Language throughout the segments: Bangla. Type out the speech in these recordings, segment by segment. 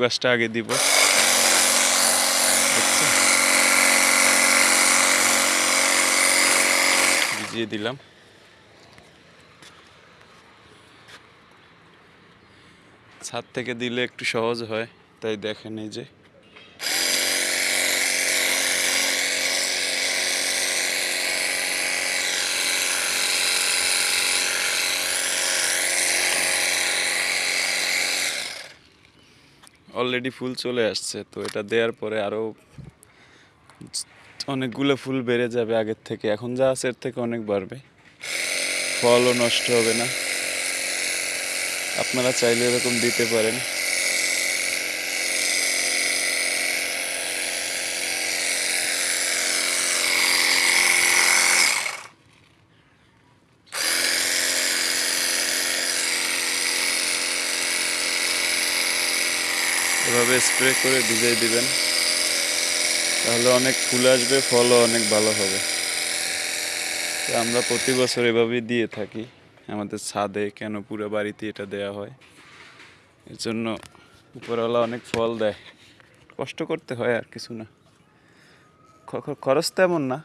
গাছটা আগে দিব, ভিজিয়ে দিলাম। ছাদ থেকে দিলে একটু সহজ হয়, তাই দেখেন এই যে অলরেডি ফুল চলে আসছে। তো এটা দেওয়ার পরে আরো অনেকগুলো ফুল বেড়ে যাবে আগের থেকে, এখন যা আছে এর থেকে অনেক বাড়বে, ফলও নষ্ট হবে না। আপনারা চাইলে এরকম দিতে পারেন। এভাবে স্প্রে করে ভিজিয়ে দিবেন, তাহলে অনেক ফুল আসবে, ফলও অনেক ভালো হবে। তো আমরা প্রতি বছর এভাবেই দিয়ে থাকি আমাদের ছাদে, কেন পুরো বাড়িতে এটা দেয়া হয়। এর জন্য উপরওয়ালা অনেক ফল দেয়, কষ্ট করতে হয় আর কিছু না, খরচ তেমন না,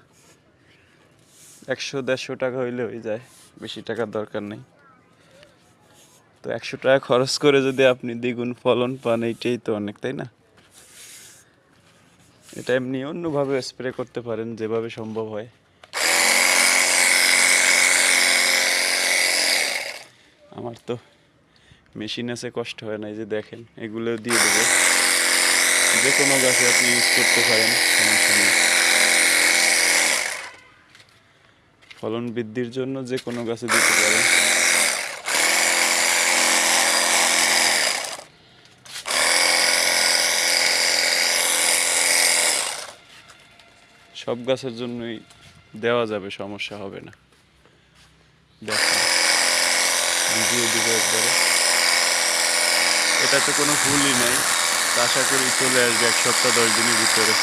100-150 টাকা হইলে হয়ে যায়, বেশি টাকার দরকার নেই। তো 100 টাকা খরচ করে যদি আপনি দ্বিগুণ ফলন পান, এইটাই তো অনেক, তাই না? এটা এমনি অন্যভাবে স্প্রে করতে পারেন, যেভাবে সম্ভব হয়। আমার তো মেশিন আছে, কষ্ট হয় না। এই যে দেখেন, এগুলো দিয়ে দেবো, যে কোনো গাছে আপনি ইউজ করতে পারেন, সমস্যা নেই। ফলন বৃদ্ধির জন্য যে কোনো গাছে দিতে পারেন। সব গাছের জন্যই দেওয়া যাবে, সমস্যা হবে না। দেখেন, ভিজিয়ে দিব একবারে। এটাতে কোনো ফুলই নাই, আশা করি চলে আসবে 1 সপ্তাহ 10 দিনের ভিতরে।